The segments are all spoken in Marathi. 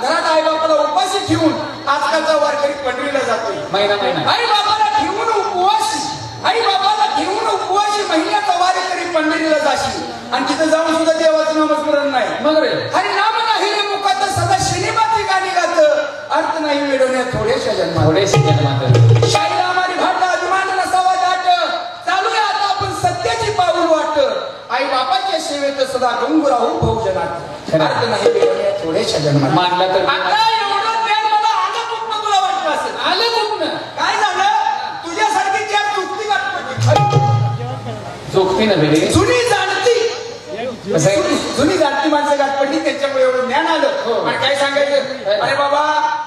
घरात आई बापाला उपाशी ठेवून आजकालचा वारकरी पंढरीला जातोय. महिना आई बापाला ठेवून उपवासी, आई बापाला ठेवून उपवासी महिन्याचा वारकरी पंढरीला जाशील आणि तिथं जाऊन सुद्धा देवाचं नामस्मरण नाही. मग रे हरी नाम नाही रे मुखात सदा सिनेमाची गाणी गात अर्थ नाही मिळवण्यात थोड्याशा जन्मात शाहीला आम्हाला भाट अभिमान नसावा दाट चालू आहे आता आपण सत्याची पाऊल वाट आई बापाच्या सेवेत सदा डोंगर राहू बहुजनात अर्थ नाही मिळवण्यात थोड्याशा जन्मात मानला तर आता एवढं ज्ञान मला आलं कुठनं तुला वाटलं असेल? आलं कुठनं काय झालं तुझ्यासारखी ज्या चुकती गाठपट्टी चोखती ना रे जुनी जाणती जुनी जाणती माणसं गाठपट्टी त्यांच्यामुळे एवढं ज्ञान आलं. आणि काय सांगायचं अरे बाबा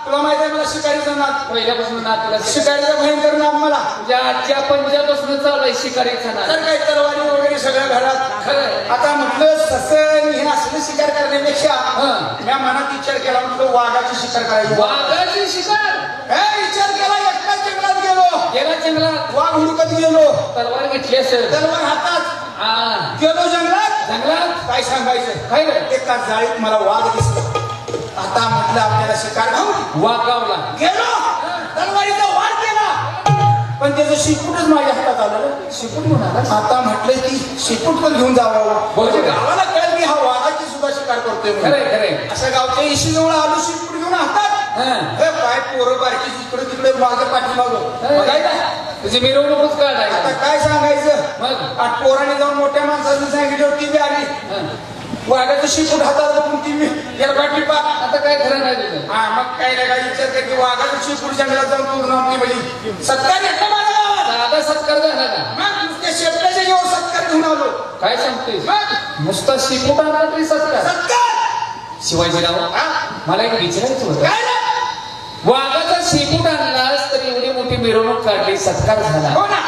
तुला माहित आहे मला शिकारीचं नाद पहिल्यापासून नाद तुला शिकारीचा भयंकर नाद मला तुझ्या आजच्या पंजापासून चालू आहे शिकारीचा नाद. तर काही तलवारी वगैरे सगळ्या घरात आता म्हटलं ससं हे असलं शिकार करण्यापेक्षा मी मनात विचार केला म्हटलं वाघाची शिकार करायची. वाघाची शिकार विचार केला एकटा जंगलात गेलो गेला जंगलात वाघ हुडकत गेलो तलवार घेतली असेल तलवार हातात गेलो जंगलात काय सांगायचं काय रे एका जाळीत मला वाघ दिसला. आता म्हटलं आपल्याला शिकार घाऊ वाघ गावला गेलो तलवारीचा वार केला पण त्याचं शिपूटच माझ्या हातात आलं. शिकून म्हणाला आता म्हटलं की शिपूट पण घेऊन जावं म्हणजे गावाला कळेल की हा वाघाची सुद्धा शिकार करतोय. खरंय खरंय अशा गावच्या इशीजवळ आलो शिपूट घेऊन हातात काय पोरं बारकी इकडे तिकडे मागे पाठीमागं बघायला तुझी मिरवणूकच काढाय. आता काय सांगायचं मग आठ पोराने जाऊन मोठ्या माणसाने सांगितलं ती बी आली वाघाचं शिपूट हातात बघून ती मी गरबाटली पाक. आता काय खरं नाही तुझं हा मग काय नाही काय विचार कर की वाघाचं शिपूट जंगलात जाऊन पूर्ण आपली म्हणजे सत्कार घेतला माझ्या गावात. दादा सत्कार झाला का मग नुसत्या शेपट्याच्या जेव्हा सत्कार घेऊन आलो. काय सांगतेस मग नुसता शिपूट आणला तरी सत्कार. सत्कार शिवाजीराव मला एक विचारायचं होतं काय ना वाघाचा शेपूट आणलास तर एवढी मोठी मिरवणूक काढली सत्कार झाला. हो ना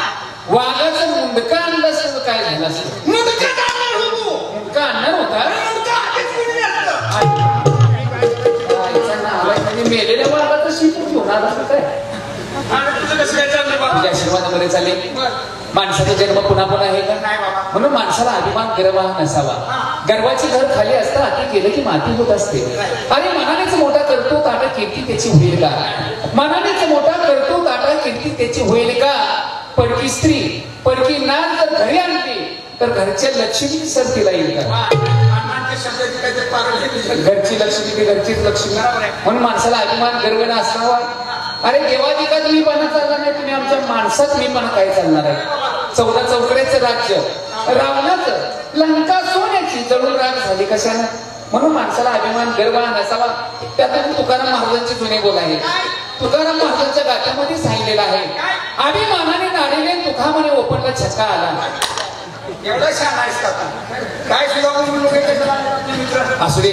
वाघाचं मुंडका आणलास तर काय झालं असतं? मुंडका आणणार होतो मुंडका आणणार होता मुंडका आधीच कोणी आणलं. मेलेल्या वाघाचं शेपूट घेऊन आला असं काय आणि तुझं कसं काय चाललं बाबा? तुझ्या आशीर्वादामध्ये चालेल. माणसाचा जन्म पुन्हा पुन्हा आहे का नाही बाबा म्हणून माणसाला अभिमान गर्व हा नसावा. गर्वाची घर खाली असता हाती केलं की माती होत असते. अरे मनानेच मोठा करतो ताटा कीर्ती त्याची होईल का? मनानेच मोठा करतो ताटा कीर्ती त्याची होईल का? पडकी स्त्री पडकी नाद जर घरी आणली तर घरच्या लक्ष्मी सर तिला येईल का? घरची लक्ष्मी ती घरचीच लक्ष्मी. म्हणून माणसाला अभिमान गर्व न असावा. अरे देवाधिकात मी पण चालला नाही तुम्ही आमच्या माणसात मी पण काय चालणार आहे. 14 चौकड्याचं राज्य रावणाचं लंका सोन्याची जळून राग झाली कशानं? म्हणून माणसाला अभिमान गर्व हा नसावा. त्यातून तुकाराम महाराजांची जुनी बोल आहे. तुकाराम महाराजांच्या गाथ्यामध्ये सांगितलेलं आहे अभिमानाने नाडीने तुका म्हणे ओपनला छक्का आला. एवढा छान आहेस का काय सुद्धा असू दे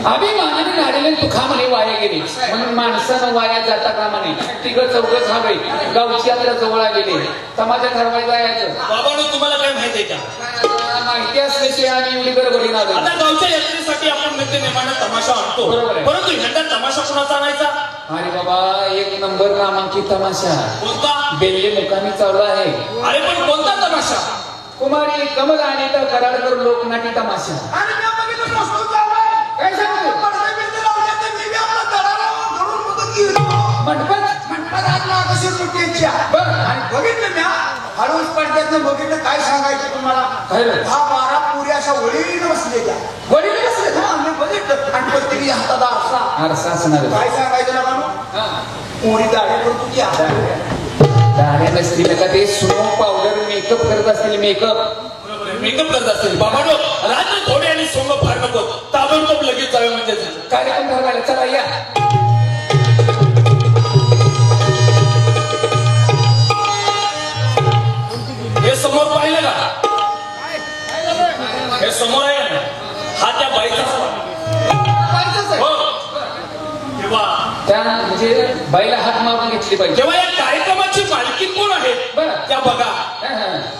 अभिमानाने नाडीने तुका म्हणे वाया गेली म्हणून माणसानं वाया जाता का म्हणे. तिघं चौघं झालंय गावची यात्रा जवळ आलेली समाजात ठरवायला यायचं. बाबांनो तुम्हाला काय माहिती आहे का? माहिती असल्याशिवाय आम्ही एवढी गडबडीन आलो. आता गावच्या यात्रेसाठी आपण नित्य नेमानं तमाशा आणतो बरोबर आहे. परंतु ह्यांना तमाशा कोणाचा आणायचा? अरे बाबा 1 नंबर नामांकित तमाशा कोणता? बेल्ले मुकामी चालू आहे. अरे पण कोणता तमाशा? कुमारी कमल आणि कराडकर लोकनाट्य तमाशा. आणि मी बघितलं मस्त चाललंय. काय सांगतो पडदे बिडदे लावले ते मी बी आपला दरारा घडून मदत केली. म्हणतात आज ना कशी सुट्टीच्या बरं आणि बघितलं मी हळूच पडद्यातनं बघितलं काय सांगायचं तुम्हाला. काय रे? 10-12 पुरी अशा वडील बसलेल्या वडील कसले हा मी बघितलं आणि प्रत्येकी हातात आरसा. आरसा असणार काय सांगायचं ना बाबा पुरी दाढी करतो की दाढ्या नसली नका ते स्नो पावडर मेकअप करत असतील मेकअप मेकअप करत असतील. बाबांनो रात्र थोडे आणि सोंग फार नको ताबडतोब लगेच जावे म्हणजे कार्यक्रम ठरवायला चला या. हे समोर पाहिलं का? हे समोर आहे ना हा त्या बाईचा हो तेव्हा त्या म्हणजे बाईला हात मारून घेतली पाहिजे. तेव्हा या कार्यक्रमाची मालकी कोण आहे बरं त्या बघा.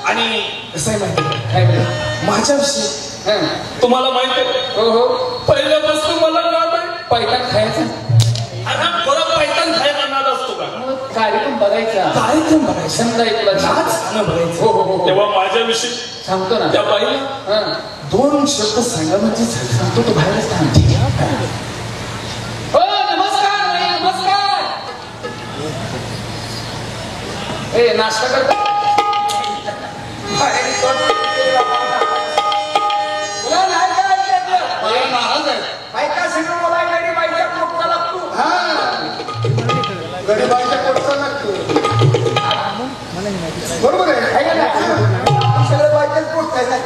आणि कसं आहे माहिती काय बरं माझ्याविषयी तुम्हाला माहिती आहे हो हो पहिल्यापासून मला नाद आहे पैठण खायचा. आता बरं पैठण खायला नाद असतो का? कार्यक्रम बघायचा कार्यक्रम बघायचा समजा तुला नाच बघायचं. हो हो हो तेव्हा माझ्याविषयी सांगतो ना त्या बाईला 2 शब्द सांगा म्हणजे सांगतो तो बाहेरच थांबते. हो ए नाश्ता करता बाहेर तुला नाही काय ऐकायचं? बाई महाराज आहे. बायका सगळं बोलायला आणि बाईच्या पोटचा लागतो. गरीबाईच्या पोटचा लागतो. बरोबर आहे है का नाही? आपण सगळं बायकाच पोट आहे ना.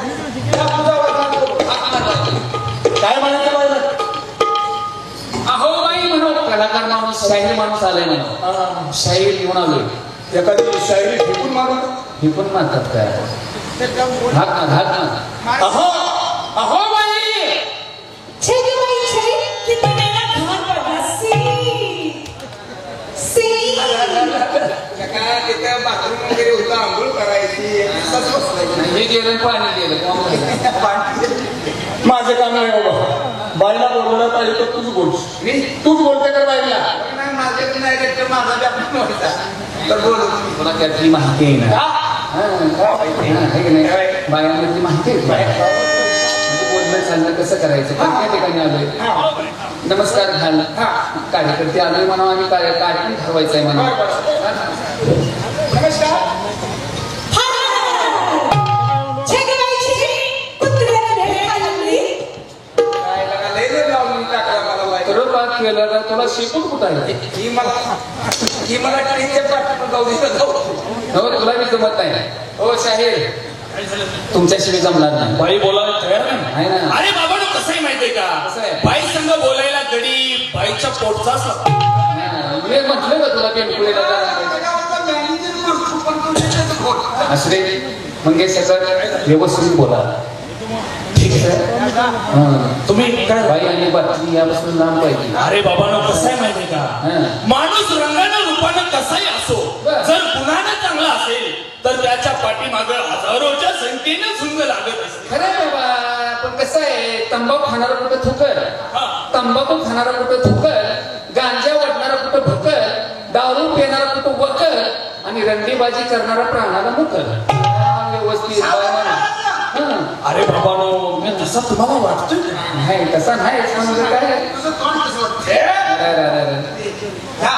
त्या तुझा आवाज लागतो. काय म्हणायचं बाईला? अहो बाई म्हणू कलाकार माणूस शाहीर माणूस आलाय म्हणून शाहीर घेऊन आलोय एखादी शायरी फेकून मारून हे पण म्हणतात काय धाक ना अहो अहो बाई छे गे बाई छे किती मेला घाण पडला सी काय तिथं बाथरूम वगैरे होतं आंघोळ करायची असंच बसलाय. हे गेलं पाणी गेलं माझं काम नाही बाबा. बाईला बोलवलं पाहिजे तर तूच बोल. तूच बोलते कर बाईला. नाही माझ्याकडे नाही रे, तर माझा व्यापार नव्हता. तर बोलू तुला त्यातली माहिती आहे ना बायांमधली माहिती आहे म्हणजे बोलणं चालणं कसं करायचं कोणत्या ठिकाणी आलोय नमस्कार घाल कार्यकर्ते आलोय म्हणा आम्ही कार्यक्रम ठरवायचा आहे म्हणा नमस्कार. छे गे बाई छे कुत्र्याला भेट लागली काय लगा लय जर लावून टाकला मला बाई. तर पाक केलं का तुला शिकून कुठं आहे ही मला ट्रेनच्या पाठीवर जाऊ दिलं जाऊ. हो तुला मी जमत नाही हो शाहीर तुमच्याशी मी जमणार नाही बाई बोलायला तयार नाही. आहे ना अरे बाबा कसं आहे माहितीये का? कसं आहे? बाई संग बोलायला गडी बाईच्या पोटचाच लागतो. मी म्हटलं का तुला पेंटकुळीला मॅनेजर करतो पण तू त्याच्यात बोल. असरे मग हे सगळं व्यवस्थित बोला ठीक आहे तुम्ही काय बाई आणि बातमी यापासून लांब पाहिजे अरे बाबांनो कसं आहे माहितीये का? हं. माणूस रंगानं रूपानं कसाही असो बरं. जर गुणानं चांगला असेल तर त्याच्या पाठीमागं हजारोच्या संख्येने झुंज लागत असते. खरं आहे बाबा पण कसं आहे तंबाखू खाणारा कुठं थुकर हा. तंबाखू खाणारा कुठं थुकर गांजा वाटणारा कुठं भुकर दारू पिणारा कुठं वकर आणि रंडीबाजी करणारा प्राणाला मुकर व्यवस्थित बाई म्हणा. हं. अरे बाबांनो मी तसा तुम्हाला वाटतोय का? नाही तसा नाही म्हणजे काय तुझं तोंड कसं वाटतं? अरे. हा.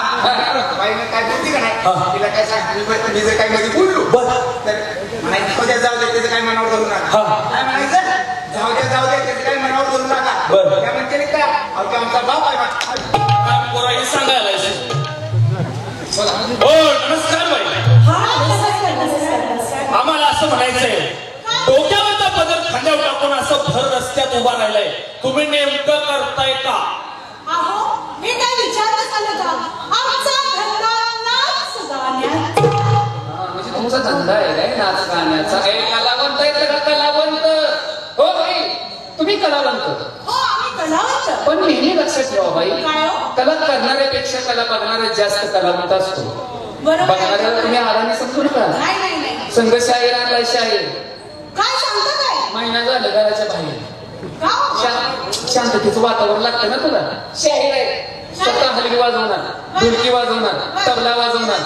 बाईनं काय बोलती का नाही? हा. तिला काय सांग मी जर काही मध्ये बोललो बरं. तर म्हणायचं उद्या जाऊ दे त्याचं काय मनावर धरू नका. हा. काय म्हणायचं जाऊ दे त्याचं काय मनावर धरू नका. बरं. त्या म्हणते का अहो, ते आमचा बाप आहे बा. काय पोराही सांगायला हो नमस्कार बाई. हा नमस्कार आम्हाला असं म्हणायचंय डोक्यावरचा पदर खांद्यावर टाकून असं भर रस्त्यात उभा राहिलाय तुम्ही नेमकं करताय का? अहो मी काय विचारत आलं का आमचा धंदा नाच गाण्यात म्हणजे तुमचा धंदा आहे काय नाच गाण्याचा कलावंत आहे का कलावंत हो बाई तुम्ही कलावंत हो आम्ही कलावंत पण नेहमी लक्षात ठेवा बाई काय हो? कला करणाऱ्यापेक्षा कला बघणारा जास्त कलावंत असतो बरोबर बघणाऱ्याला तुम्ही आरामी समजू नका नाही संघ शाहीर आणलाय शाहीर काय सांगता काय महिना झालं घराच्या बाहेर का हो? शांततेचं वातावरण लागतं ना तुला शाहीर आहे स्वतः हलगी वाजवणार ढोलकी वाजवणार तबला वाजवणार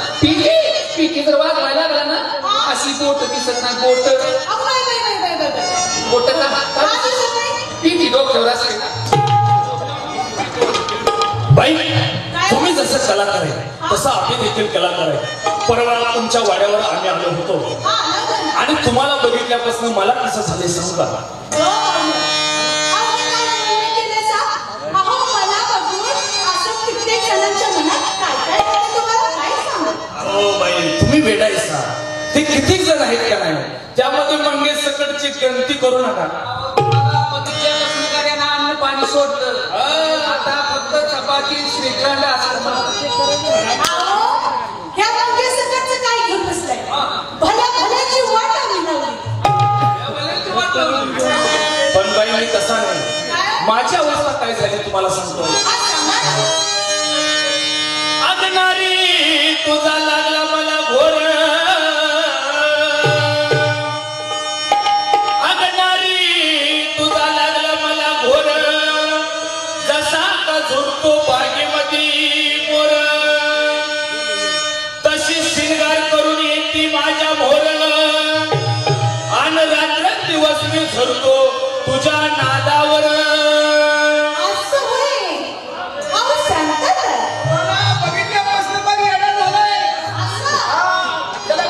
पिकी जर वाजवायला लागला ना अशी बोट दिसत ना बोट अगं बाई बोट का का दिसत नाही? पिकी डोक्यावर असते बाई तुम्ही जसं कलाकार आहे तसं आम्ही देखील कलाकार आहे. परवा तुमच्या वाड्यावर आम्ही आलो होतो हा लग्न आणि तुम्हाला बघितल्यापासून मला कसं झालंय सांगू का? अहो बाई तुम्ही वेडायचा ते किती जण आहेत का नाही त्यामध्ये मंगेश सकटची गणती करू नका. अन्न पाणी सोडलं आता फक्त चपाती श्रीखंड असं पण बाई मी तसा नाही. माझी अवस्था काय झाली तुम्हाला सांगतो. अगनारी तुझा लागला मला घोर अगनारी तुझा लागला मला घोर जसा का झुरतो बागेमध्ये मोर तशी शिंगार करून येते माझ्या मोर आणि रात्रंदिवस मी झरतो तुझ्या नादावर. बघितल्यापासून पण येडा झालाय. त्याला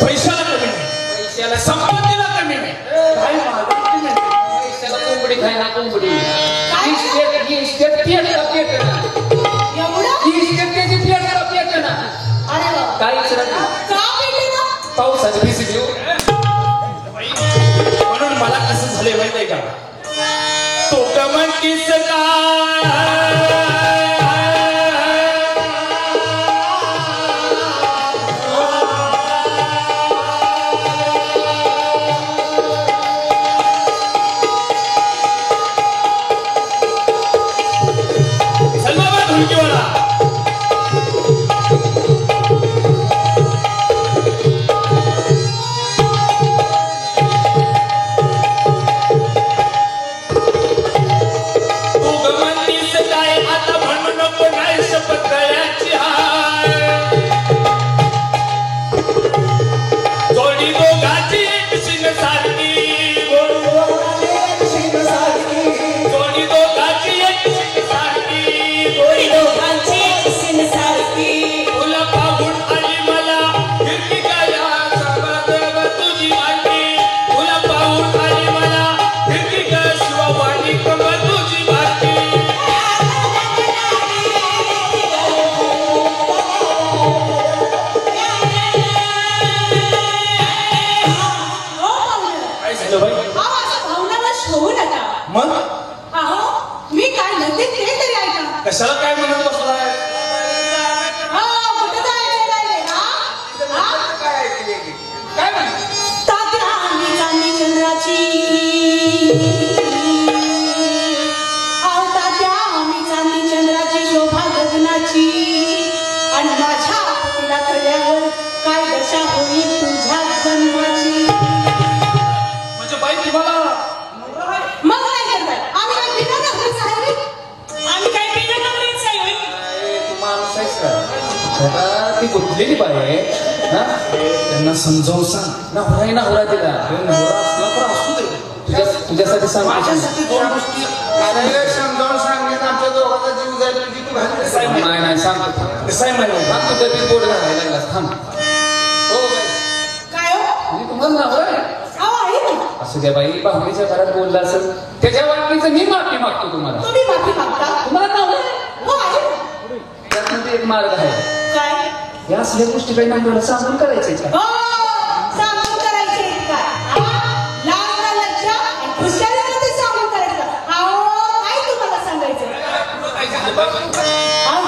पैशाला कमी नाही, पैशाला संपत्तीला कमी नाही, काय मागत नाही. पैशाला कोंबडी खाय ना कोंबडी ही स्टेट पेट ना एवढं ही स्टेट त्याची पेट ना अरे वा. काहीच नाही का भेटली ना पावसाची भिसी घेऊ म्हणून मला कसं झालंय माहितीये का, तो कमंतीस मग मी काय म्हणते ते तरी ऐका. कशाला काय म्हणत बसलाय. कुठं जायचं रे? काय ऐकली काय म्हणते तात्या आम्ही चांदी चंद्राची तात्या आम्ही चांदी चंद्राची शोभा गगनाची आणि माझ्या तुला कळल्यावर काय दशा होईल तुझ्या जन्माची. म्हणजे बाई तुम्हाला मग काय करताय आम्ही काय बिना नोकरीच आहे. आम्ही काय बिना नोकरीच आहे. तू माणूस आहेस का ती गुंतलेली बाई आहे ना त्यांना समजावून सांग. नवरा तिला नवरा असला तर असू दे. तुझ्यासाठी सांगतो माझ्यासाठी दोन गोष्टी अरे समजावून सांगण्यात आमच्या दोघांचा जीव जाईल तुझी तू घाल नाही सांगतो कसं आहे माहिती थांब तू तरी बोर्ड घालायला लागलास थांब हो बाई काय हो मी तुम्हाला नवरा आहे अहो आहे ना असं द्या बाई भावनेच्या घरात बोलला असेल त्याच्या वाटणीचं मी माफी मागतो तुम्हाला तुम्ही माफी मागता. तुम्हाला नवरा आहे हो आहे ना. त्यामध्ये एक मार्ग आहे काय या असल्या गोष्टी काही नवऱ्याला सांगून करायचे का हो सांगून करायचे काय लाज ना लज्जा आणि हुशारीमध्ये सांगून करायचं. अहो काय तुम्हाला सांगायचं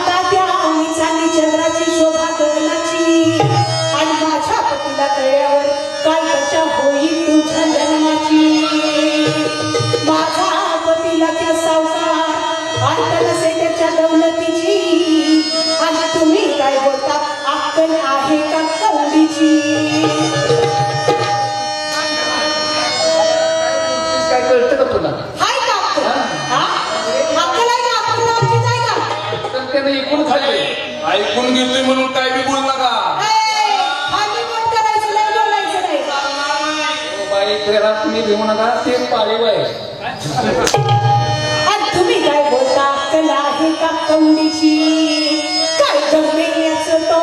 तात्या आम्ही चांदी चंद्राची शोभा गगनाची आणि माझ्या पतीला कळल्यावर काय दशा होईल तुझ्या जन्माची. माझा पतीला त्या सावकार आणि नसे त्याच्या दौलतीची आणि तुम्ही काय बोलता अक्कल आहे का कवडीची. काय कळतं का तुला हाय का अक्कल अक्कल आहे का आपण नावाचीच आहे का. तर त्यानं एकूण खाल्ले ऐकून घेतोय म्हणून काय बी बोल नका. आम्ही पण करायचं नाही बोलायचं नाही. बाई घरात तुम्ही घेऊ नका ते पाळीव आहे आणि तुम्ही काय बोलता अक्कल आहे का कवडीची. काय गंभीर्याचं तो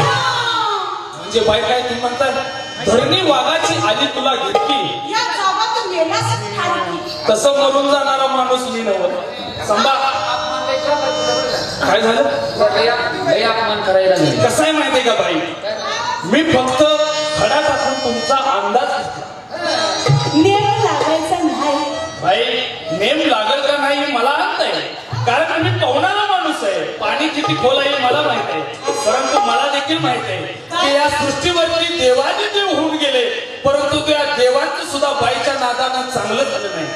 म्हणजे बाई काय तुम्ही म्हणताय धरणी वाघाची आली तुला घेतली या गावात मेल्यास खाली तसं मरून जाणारा माणूस मी नव्हता. संभा काय झालं? लय अपमान करायला नाही. कसं आहे माहितीये का बाई, मी फक्त खडा टाकून तुमचा अंदाज घेतला. नेम लागायचा नाही. बाई नेम लागल का नाही मला अंत आहे, कारण मी पवनारा माणूस आहे. पाणी किती खोल आहे मला माहित आहे, परंतु मला देखील माहित आहे की या सृष्टीवरती देवाचे देव होऊन गेले, परंतु त्या देवांचं सुद्धा बाईच्या नादानं चांगलं झालं नाही.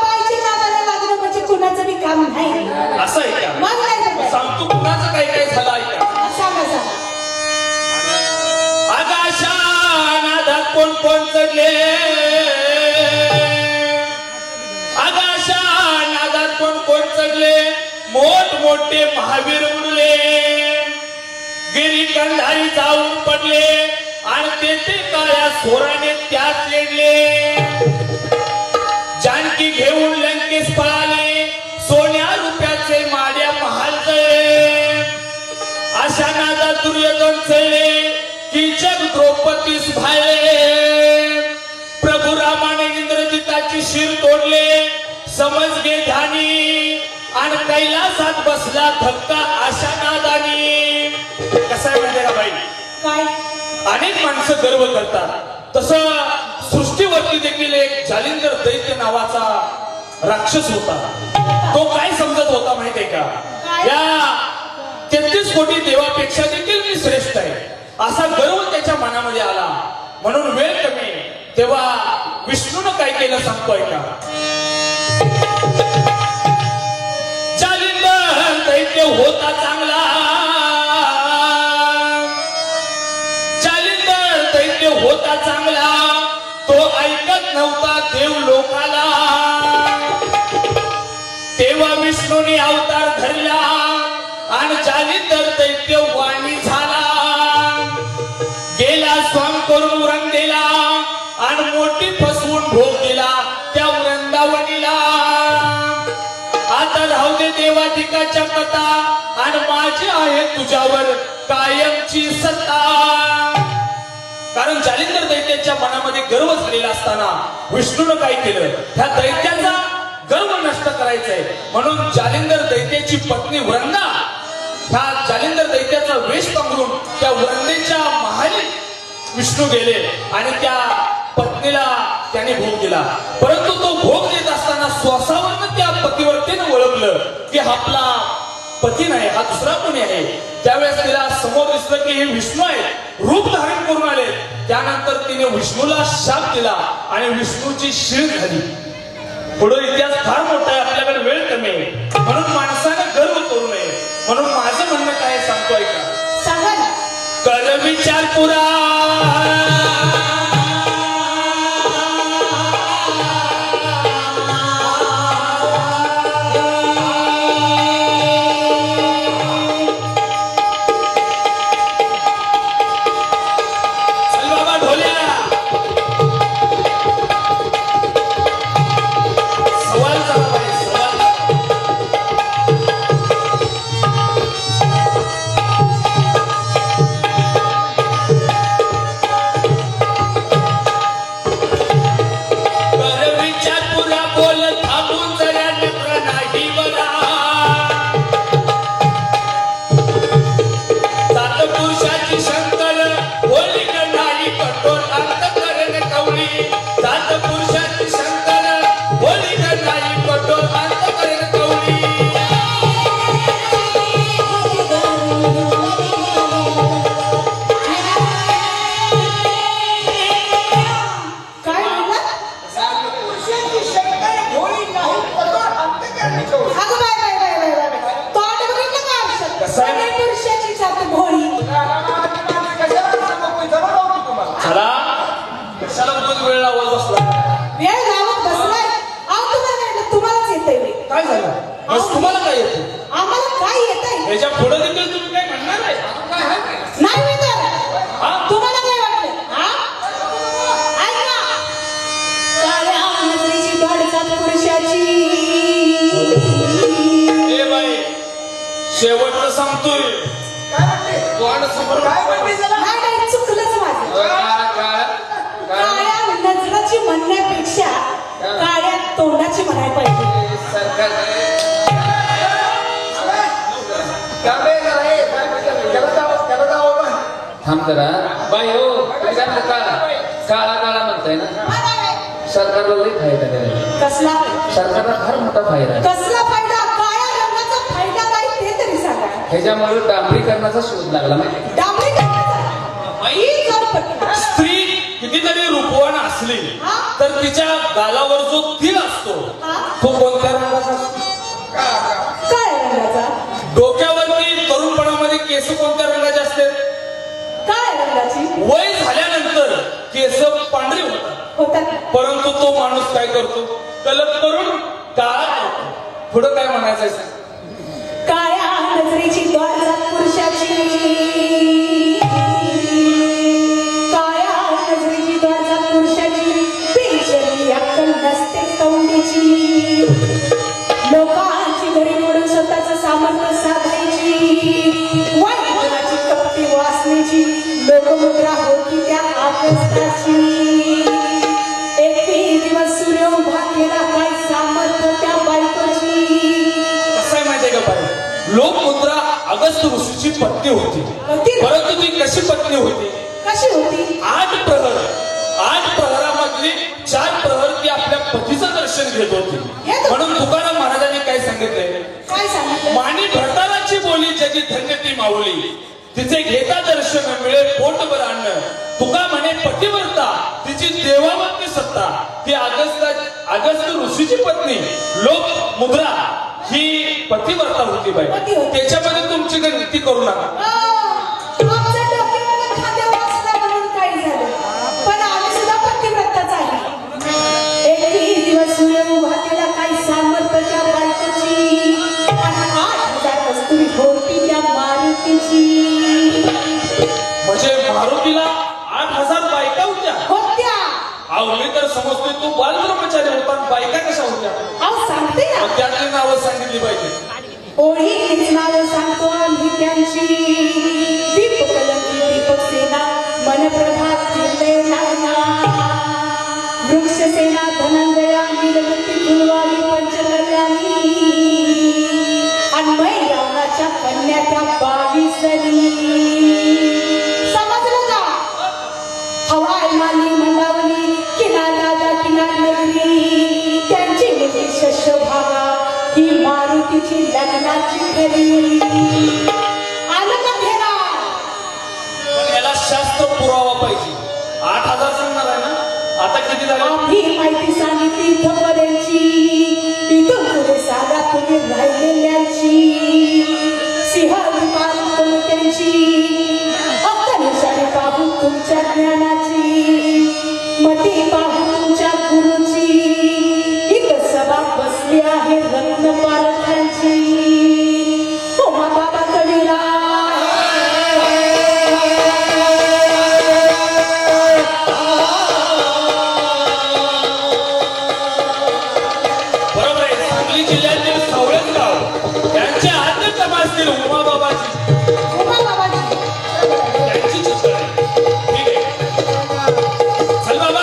बाईची नादाला लागणं म्हणजे कुणाचं बी काम नाही. असं आहे का? मग काय झालं? सांगतो कुणाचं काय काय झालं ऐका. सांगा सांगा. आकाशा नादात कोण कोण चढले, आकाशा नादात कोण कोण चढले, मोठ मोठे महावीर उडले, गिरी कंधारी जाऊन पडले आणि तेथे काळ्या सोराने त्यात लेडले. जानकी घेऊन लंकेस पळाले, सोन्या रुपयाचे माड्या महाल जळले. अशा नादात दुर्योधन चढले, कीचक द्रौपदीस भाळले. प्रभू रामाने इंद्रजिताची शिर तोडले, समज घे ध्यानी आणि कैलासात बसला धक्का अशा नादानी. कसं आहे माहिती का बाई, काय अनेक माणसं गर्व करतात, तसं सृष्टीवरती देखील एक जालिंदर दैत्य नावाचा राक्षस होता. तो काय समजत होता माहितीये का, या 33 कोटी देवापेक्षा देखील मी श्रेष्ठ आहे असा गर्व त्याच्या मनामध्ये आला. म्हणून वेळ कमी तेव्हा विष्णूनं काय केलं सांगतोय का. जालिंदर दैत्य होता चांगला, जालिंदर दैत्य होता चांगला, तो ऐकत नव्हता देव लोकाला. तेव्हा विष्णूने अवतार धरला आणि जालिंदर दैत्य वाणी झाला. गेला स्वांग करून उरंगेला आणि मोठी फसवून भोग दिला त्या वृंदावनीला. आता राहू दे देवाधिकाच्या कथा आणि माझी आहे तुझ्यावर कायमची सत्ता. कारण जालिंदर दैत्याच्या मनामध्ये गर्व झालेला असताना विष्णूनं काय केलं, ह्या दैत्याचा गर्व नष्ट करायचंय म्हणून जालिंदर दैत्याची पत्नी वृंदा ह्या जालिंदर दैत्याचा वेश पांघरून त्या वृंदेच्या महाली विष्णू गेले आणि त्या पत्नीला त्याने भोग दिला. परंतु तो भोग देत असताना श्वासावरनं त्या पतिव्रतेनं ओळखलं की आपला पती नाही, हा दुसरा कोणी आहे. त्यावेळेस तिला समोर दिसलं की हे विष्णू आहे, रूप धारण करून आले. त्यानंतर तिने विष्णूला शाप दिला आणि विष्णूची शीळ झाली. पुढे इतिहास फार मोठा आहे, आपल्याकडे वेळ कमी आहे, म्हणून माणसानं गर्व करू नये. म्हणून माझं म्हणणं काय सांगतोय का, सांगा ना. कर विचार पुरा तुम्हाला काय येतं, आम्हाला काय येतंय याच्या पुढे देखील तुम्ही काय म्हणणार आहे? नाही विचार. तुम्हाला काय वाटतं? ऐका, काळ्या नजरेची धडकन पुरुषाची. ए बाई, शेवटचं सांगतोय. नाही, चुकलंच माझं. काळ्या नजरेची रंगाची म्हणण्यापेक्षा काळ्या तोंडाची म्हणायला पाहिजे. थांब जरा बाई हो काळा काळा म्हणताय ना सरकारला लई फायदा आहे. कसला सरकारला फार मोठा फायदा आहे. कसला फायदा? काळ्या रंगाचा फायदा काय ते तरी सांगा. ह्याच्यामुळे डांबरीकरणाचा शोध लागला माहिती. स्त्री कितीतरी रूपवान असली तर तिच्या गालावर जो तिळ असतो तो कोणत्या रंगाचा असतो? काळ्या रंगाचा. डोक्यावरती तरुणपणामध्ये केस कोणत्या रंगाचे असते? काळ्या रंगाची. वय झाल्यानंतर केस पांढरे होतात, परंतु तो माणूस काय करतो? कलर करून काळा करतो. पुढं काय म्हणायचं आहे? काळ्या नजरेची द्वारजात पुरुषाची, काळ्या नजरेची द्वारजात पुरुषाची, पेशली अक्कल नसते कवडीची, लोकांची घरी मोडून स्वतःचं सामर्थ्य साधायची, वाईटपणाची कपटी वासनेची लोकमुद्रा होती त्या आकाशाची. एकही दिवस सूर्य उभा केला काय सामर्थ्य त्या बायकोची. कसं आहे माहितीये का बाई? लोकमुद्रा अगस्त ऋषीची पत्नी होती, परंतु ती कशी पत्नी होती? कशी होती? 8 प्रहरामधली 4 प्रहर ती आपल्या पतीचं दर्शन घेत होती. म्हणून तुकाराम महाराजांनी काय सांगितलंय? काय सांगितलं? मानी भरतानाची बोली जगी धन्य ती माऊली, तिचे घेता दर्शन मिळेल पोटभर अन्न. तुका म्हणे पतिव्रता तिची देवावरती सत्ता. ती अगस्त ऋषीची पत्नी लोकमुद्रा ही पतिव्रता होती बाई. त्याच्यामध्ये तुमची गणती करू नका. आमच्या डोक्यावर खांद्यावर असला म्हणून काही झालं, पण आम्ही सुद्धा पतिव्रताच आहे. एकही दिवस सूर्य उभा केला काही सामर्थ्य त्या बायकोची, आणि 8,000 कस्तुरी होती त्या मारुतीची. म्हणजे मारुतीला 8,000 बायका होत्या. मी तर समजतोय तू बालब्रह्मचारी होता, बायका कशा होत्या? सांगते ना, त्यातली नावं सांगितली पाहिजे. ओळीच नावं सांगतो आम्ही त्यांची. दीपक कलंकी, दीपक सेना, मनप्रभात, किरणे नाना, वृक्षसेना, धनंजया, नीलवती, फुलवाली, पंचकल्याणी, अन्मय रावणाच्या कन्या त्या 22 जणी. समजलं का? हवाय माली मंदावली, किनार राजा किनार नगरी, त्यांची मुठी शस्यभागा ही मारुतीची लग्नाची घरी. आलं का घेरा? पण याला शास्त्र पुरावा पाहिजे. 8,000 सांगणार आहे ना? आता किती झाले? आम्ही माहिती सांगितली खबऱ्यांची, इथून पुढे साधा तुम्ही राहिलेल्यांची. सिंह विमान त्यांची अक्कलनुसारी पाहून तुमच्या ज्ञानाची, मती पाहून तुमच्या गुरुची. इथं सभा बसली आहे रत्न पारखांची. उमा बाबा कविरा बरोबर आहे. सांगली जिल्ह्यातील सावळेच गाव यांच्या आद्य समाजतील उमाबाबाची त्यांची चित्र आहे. ठीक आहे, चल बाबा.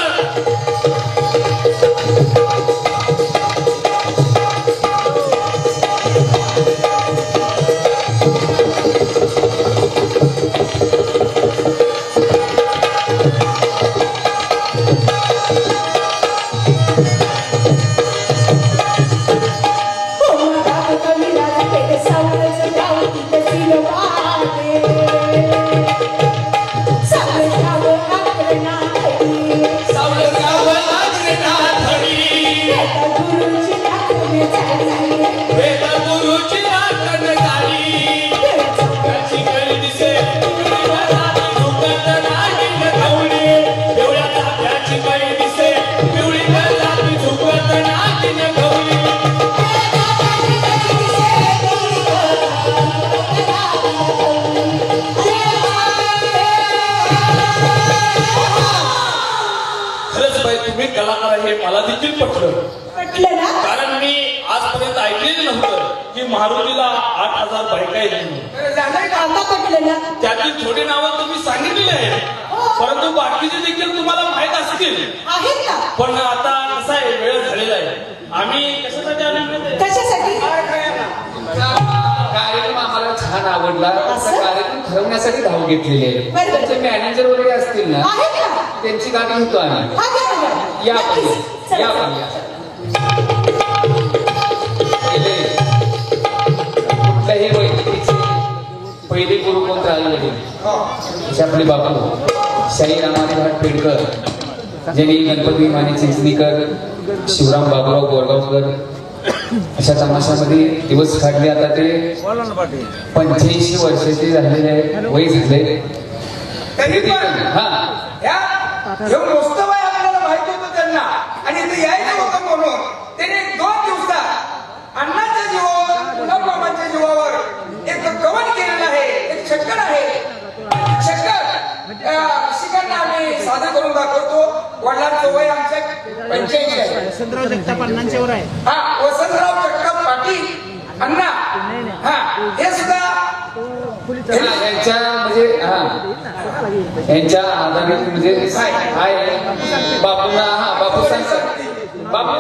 तुम्ही कलाकार हे मला देखील पटलं ना, कारण मी आजपर्यंत ऐकलेलं नव्हतं की मारुतीला 8,000 बायका आहेत. आता पटलं ना. त्यातील थोडी नावं तुम्ही सांगितलेली आहेत. परंतु बाकीचे देखील तुम्हाला माहित असतील. आहेत ना. पण आता कसं आहे, वेळ झालेला आहे. आम्ही कशासाठी आलो माहिती आहे? कशासाठी? कार्यक्रम आम्हाला छान आवडला. असं? कार्यक्रम ठरवण्यासाठी धाव घेतलेली आहे. बरं. त्यांचे मॅनेजर वगैरे असतील ना, आहेत ना. त्यांची गाडी घेतो आम्ही. हा घ्या ना. या आपण नक्कीच. या. चला. या आपण या. पहिले कुठल्याही वैदिकीचे पहिले गुरु कोण राहिले असे आपले बापू शाही रामाने भाट पेडकर, ज्यांनी गणपती माने चिंचणीकर, शिवराम बाबूराव गोरगावकर अशा तमाशामध्ये दिवस काढले. आता ते 85 वर्षाचे झालेले आहे, वय झाले. तरी पण हा ह्या हे मोजतं वय आपल्याला माहित होतं त्यांना, आणि ते यायचं होतं म्हणून त्याने 2 दिवसात अण्णाच्या जीवावर, गुलाबरावांच्या जीवावर एक कवन केलेलं आहे, एक छक्कन आहे. छक्कन शिकांना आम्ही सादर करून दाखवतो. वडिलांचं वय आमच्या 85 आहे. वसंतराव जगताप अण्णांच्यावर आहे. हा, वसंतराव जगताप पाटील अण्णा. हा, हे सुद्धा यांच्या म्हणजे यांच्या आधारित म्हणजे आहे बापूंना. हा बापू सांगतात. बापू